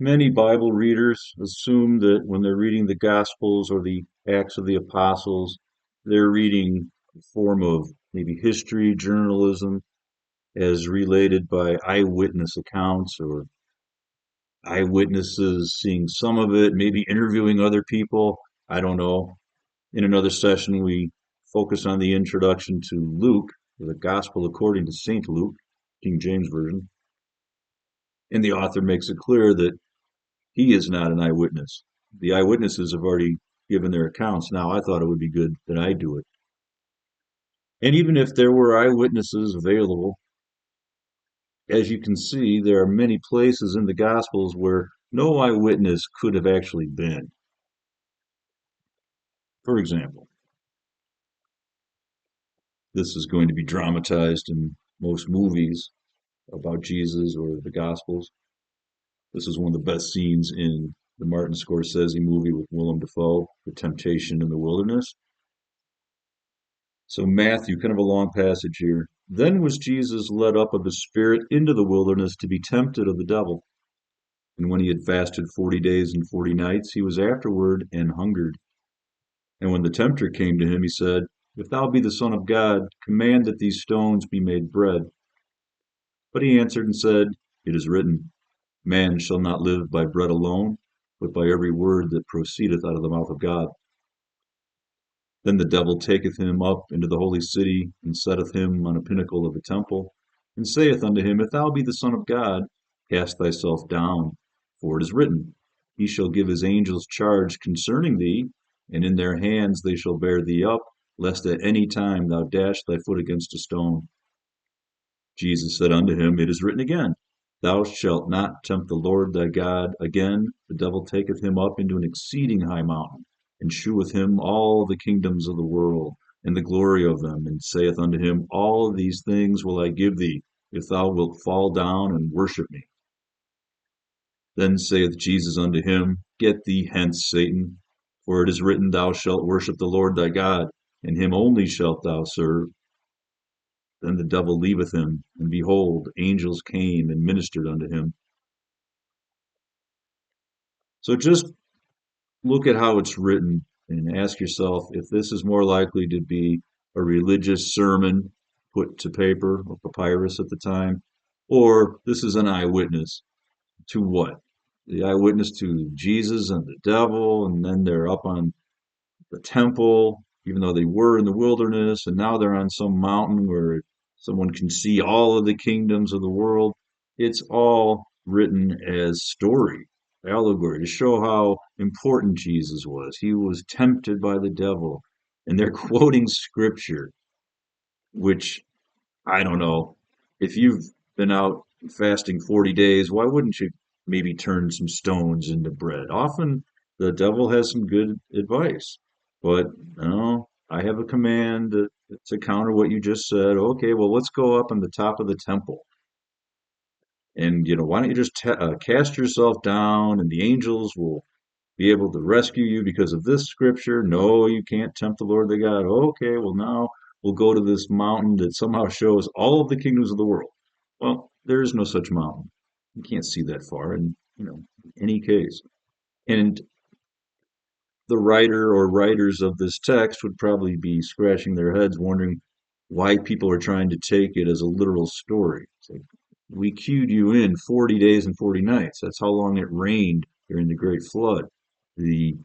Many Bible readers assume that when they're reading the Gospels or the Acts of the Apostles, they're reading a form of maybe history, journalism, as related by eyewitness accounts or eyewitnesses seeing some of it, maybe interviewing other people. I don't know. In another session, we focus on the introduction to Luke, the Gospel according to St. Luke, King James Version, and the author makes it clear that he is not an eyewitness. The eyewitnesses have already given their accounts. Now, I thought it would be good that I do it. And even if there were eyewitnesses available, as you can see, there are many places in the Gospels where no eyewitness could have actually been. For example, this is going to be dramatized in most movies about Jesus or the Gospels. This is one of the best scenes in the Martin Scorsese movie with Willem Dafoe, The Temptation in the Wilderness. So Matthew, kind of a long passage here. Then was Jesus led up of the Spirit into the wilderness to be tempted of the devil. And when he had fasted 40 days and 40 nights, he was afterward and hungered. And when the tempter came to him, he said, If thou be the Son of God, command that these stones be made bread. But he answered and said, It is written, Man shall not live by bread alone, but by every word that proceedeth out of the mouth of God. Then the devil taketh him up into the holy city, and setteth him on a pinnacle of the temple, and saith unto him, If thou be the Son of God, cast thyself down. For it is written, He shall give his angels charge concerning thee, and in their hands they shall bear thee up, lest at any time thou dash thy foot against a stone. Jesus said unto him, It is written again, Thou shalt not tempt the Lord thy God. Again, the devil taketh him up into an exceeding high mountain, and sheweth him all the kingdoms of the world, and the glory of them, and saith unto him, All these things will I give thee, if thou wilt fall down and worship me. Then saith Jesus unto him, Get thee hence, Satan, for it is written, Thou shalt worship the Lord thy God, and him only shalt thou serve. Then the devil leaveth him, and behold, angels came and ministered unto him. So just look at how it's written and ask yourself if this is more likely to be a religious sermon put to paper or papyrus at the time, or this is an eyewitness to what? The eyewitness to Jesus and the devil, and then they're up on the temple, even though they were in the wilderness, and now they're on some mountain where someone can see all of the kingdoms of the world. It's all written as story, allegory, to show how important Jesus was. He was tempted by the devil, and they're quoting scripture, which I don't know. If you've been out fasting 40 days, why wouldn't you maybe turn some stones into bread? Often the devil has some good advice, but no, I have a command to counter what you just said. Okay, well, let's go up on the top of the temple. And, why don't you just cast yourself down and the angels will be able to rescue you because of this scripture? No, you can't tempt the Lord thy God. Okay, well, now we'll go to this mountain that somehow shows all of the kingdoms of the world. Well, there is no such mountain. You can't see that far in, any case. And the writer or writers of this text would probably be scratching their heads wondering why people are trying to take it as a literal story. It's like, we cued you in 40 days and 40 nights. That's how long it rained during the Great Flood. The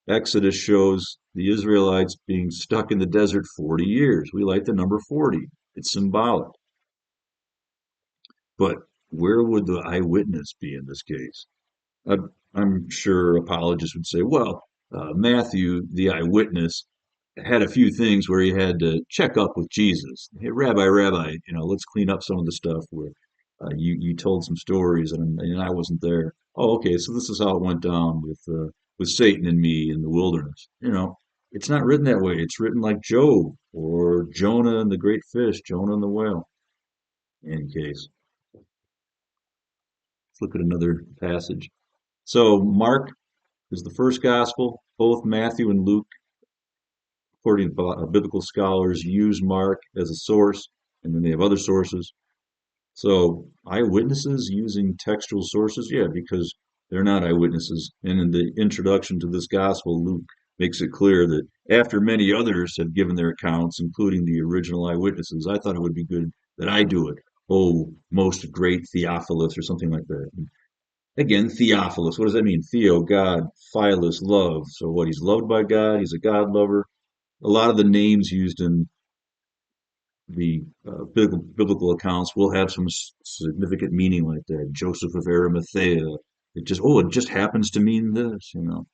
Exodus shows the Israelites being stuck in the desert 40 years. We like the number 40. It's symbolic. But where would the eyewitness be in this case? I, I'm sure apologists would say, well, Matthew, the eyewitness, had a few things where he had to check up with Jesus. Hey, Rabbi, let's clean up some of the stuff where you told some stories and I wasn't there. Oh, okay, so this is how it went down with Satan and me in the wilderness. It's not written that way. It's written like Job or Jonah and the great fish, Jonah and the whale. In any case, let's look at another passage. So Mark is the first gospel. Both Matthew and Luke, according to biblical scholars, use Mark as a source, and then they have other sources. So eyewitnesses using textual sources, yeah, because They're not eyewitnesses. And in the introduction to this gospel, Luke makes it clear that after many others have given their accounts, including the original eyewitnesses, I thought it would be good that I do it. Oh, most great Theophilus, or something like that. And again, Theophilus, what does that mean? Theo, God, Philus, love. So what? He's loved by God. He's a God lover. A lot of the names used in the biblical accounts will have some significant meaning like that. Joseph of Arimathea. It just happens to mean this, you know.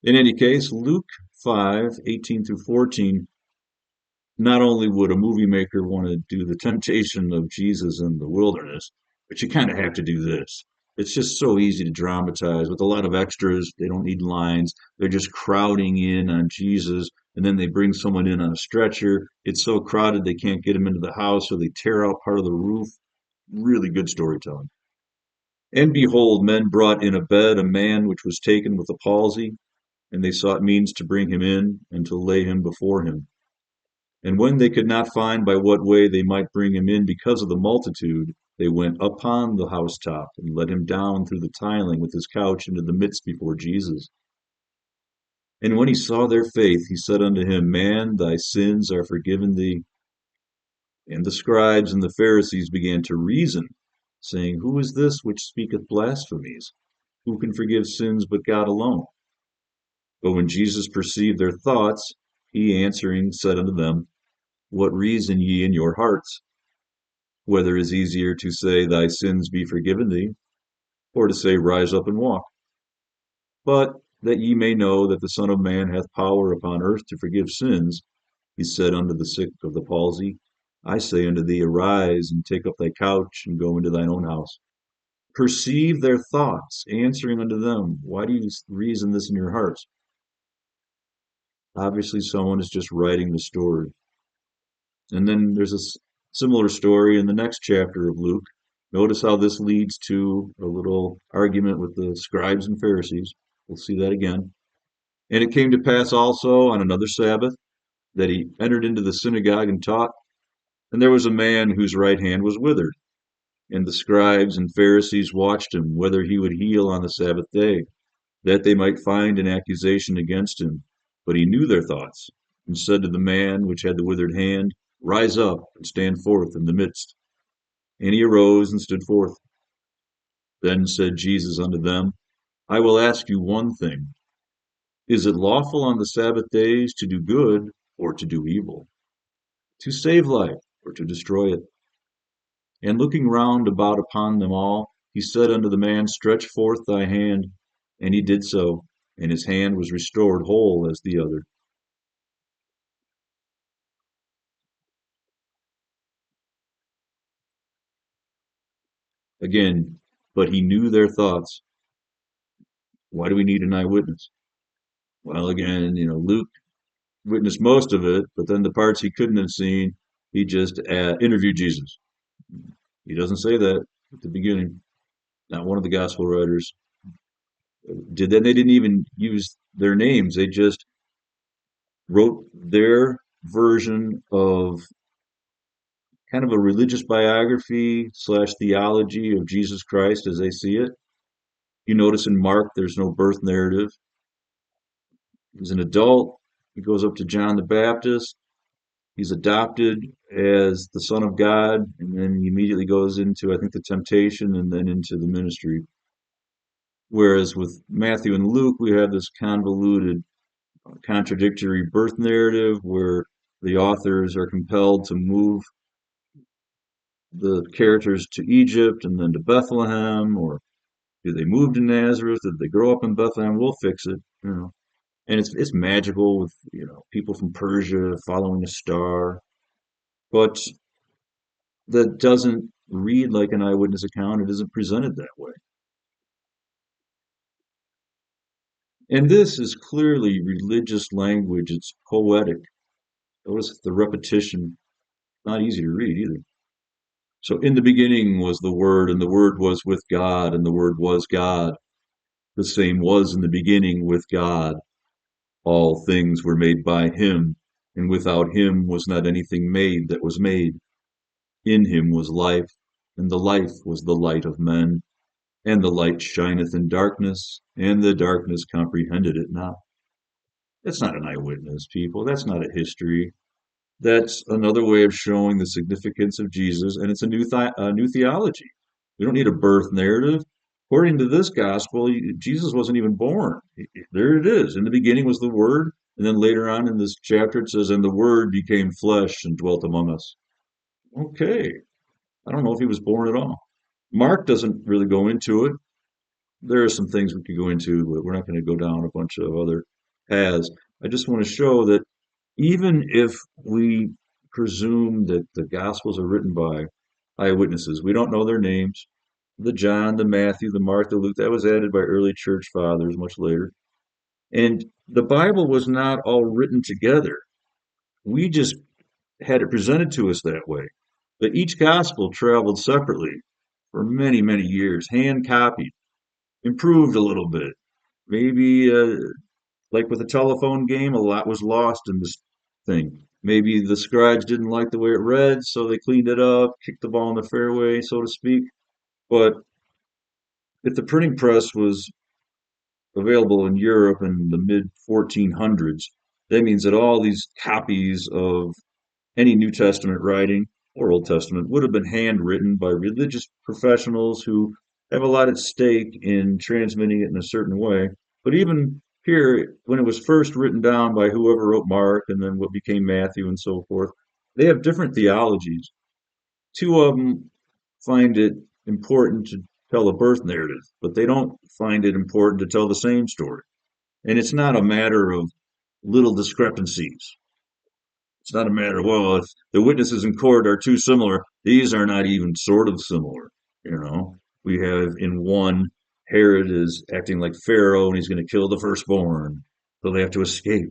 In any case, Luke 5:18 through 14, not only would a movie maker want to do the temptation of Jesus in the wilderness, but you kind of have to do this. It's just so easy to dramatize with a lot of extras. They don't need lines. They're just crowding in on Jesus, and then they bring someone in on a stretcher. It's so crowded they can't get him into the house, so they tear out part of the roof. Really good storytelling. And behold, men brought in a bed a man which was taken with a palsy, and they sought means to bring him in and to lay him before him. And when they could not find by what way they might bring him in because of the multitude, they went upon the housetop and let him down through the tiling with his couch into the midst before Jesus. And when he saw their faith, he said unto him, Man, thy sins are forgiven thee. And the scribes and the Pharisees began to reason, saying, Who is this which speaketh blasphemies? Who can forgive sins but God alone? But when Jesus perceived their thoughts, he answering said unto them, What reason ye in your hearts? Whether is easier to say, Thy sins be forgiven thee, or to say, Rise up and walk? But that ye may know that the Son of Man hath power upon earth to forgive sins, he said unto the sick of the palsy, I say unto thee, Arise, and take up thy couch, and go into thine own house. Perceive their thoughts, answering unto them, Why do you reason this in your hearts? Obviously, someone is just writing the story. And then there's a similar story in the next chapter of Luke. Notice how this leads to a little argument with the scribes and Pharisees. We'll see that again. And it came to pass also on another Sabbath that he entered into the synagogue and taught. And there was a man whose right hand was withered. And the scribes and Pharisees watched him, whether he would heal on the Sabbath day, that they might find an accusation against him. But he knew their thoughts, and said to the man which had the withered hand, Rise up and stand forth in the midst. And he arose and stood forth. Then said Jesus unto them, I will ask you one thing. Is it lawful on the Sabbath days to do good or to do evil? To save life or to destroy it? And looking round about upon them all, he said unto the man, Stretch forth thy hand. And he did so, and his hand was restored whole as the other. Again, but he knew their thoughts. Why do we need an eyewitness? Well, again, Luke witnessed most of it, but then the parts he couldn't have seen, he just interviewed Jesus. He doesn't say that at the beginning. Not one of the gospel writers did that. They didn't even use their names. They just wrote their version of kind of a religious biography slash theology of Jesus Christ as they see it. You notice in Mark, there's no birth narrative. He's an adult. He goes up to John the Baptist. He's adopted as the Son of God, and then he immediately goes into, I think, the temptation and then into the ministry. Whereas with Matthew and Luke, we have this convoluted, contradictory birth narrative where the authors are compelled to move the characters to Egypt and then to Bethlehem, or do they move to Nazareth? Did they grow up in Bethlehem? We'll fix it. And it's magical with people from Persia following a star, but that doesn't read like an eyewitness account. It isn't presented that way. And this is clearly religious language. It's poetic. Notice the repetition. Not easy to read either. So in the beginning was the Word, and the Word was with God, and the Word was God. The same was in the beginning with God. All things were made by him, and without him was not anything made that was made. In him was life, and the life was the light of men. And the light shineth in darkness, and the darkness comprehended it not. That's not an eyewitness, people. That's not a history. That's another way of showing the significance of Jesus, and it's a new theology. We don't need a birth narrative. According to this gospel, Jesus wasn't even born. There it is. In the beginning was the Word, and then later on in this chapter it says, "And the Word became flesh and dwelt among us." Okay, I don't know if he was born at all. Mark doesn't really go into it. There are some things we could go into, but we're not going to go down a bunch of other paths. I just want to show that even if we presume that the Gospels are written by eyewitnesses, we don't know their names. The John, the Matthew, the Mark, the Luke, that was added by early church fathers much later. And the Bible was not all written together. We just had it presented to us that way. But each gospel traveled separately for many, many years, hand copied, improved a little bit. Maybe like with a telephone game, a lot was lost in this thing. Maybe the scribes didn't like the way it read, so they cleaned it up, kicked the ball in the fairway, so to speak. But if the printing press was available in Europe in the mid 1400s, that means that all these copies of any New Testament writing or Old Testament would have been handwritten by religious professionals who have a lot at stake in transmitting it in a certain way. But even here, when it was first written down by whoever wrote Mark and then what became Matthew and so forth, they have different theologies. Two of them find it important to tell a birth narrative, but they don't find it important to tell the same story. And it's not a matter of little discrepancies. It's not a matter, well, if the witnesses in court are too similar, these are not even sort of similar. You know, we have in one, Herod is acting like Pharaoh and he's going to kill the firstborn. So they have to escape.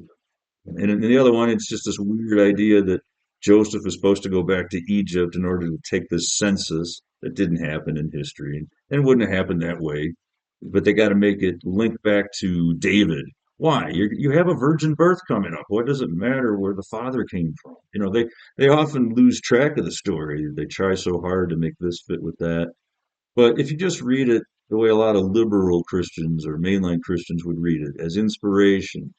And in the other one, it's just this weird idea that Joseph is supposed to go back to Egypt in order to take this census that didn't happen in history and wouldn't have happened that way. But they got to make it link back to David. Why? You have a virgin birth coming up. What does it matter where the father came from? You know, they often lose track of the story. They try so hard to make this fit with that. But if you just read it the way a lot of liberal Christians or mainline Christians would read it, as inspiration,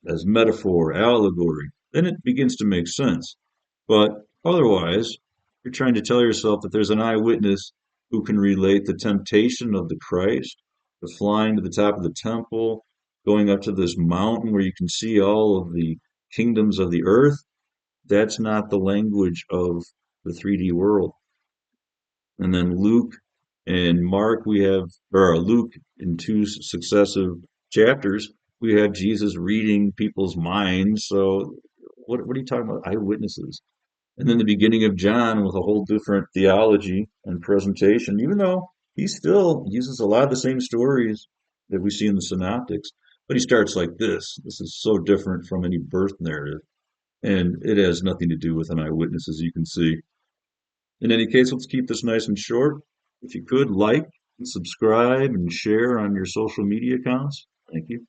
as metaphor, allegory, then it begins to make sense. But otherwise, you're trying to tell yourself that there's an eyewitness who can relate the temptation of the Christ, the flying to the top of the temple, going up to this mountain where you can see all of the kingdoms of the earth. That's not the language of the 3D world. And then Luke and Mark, we have, or Luke in two successive chapters, we have Jesus reading people's minds. So what are you talking about? Eyewitnesses. And then the beginning of John with a whole different theology and presentation, even though he still uses a lot of the same stories that we see in the synoptics, but he starts like this. This is so different from any birth narrative. And it has nothing to do with an eyewitness, as you can see. In any case, let's keep this nice and short. If you could, like, subscribe, and share on your social media accounts. Thank you.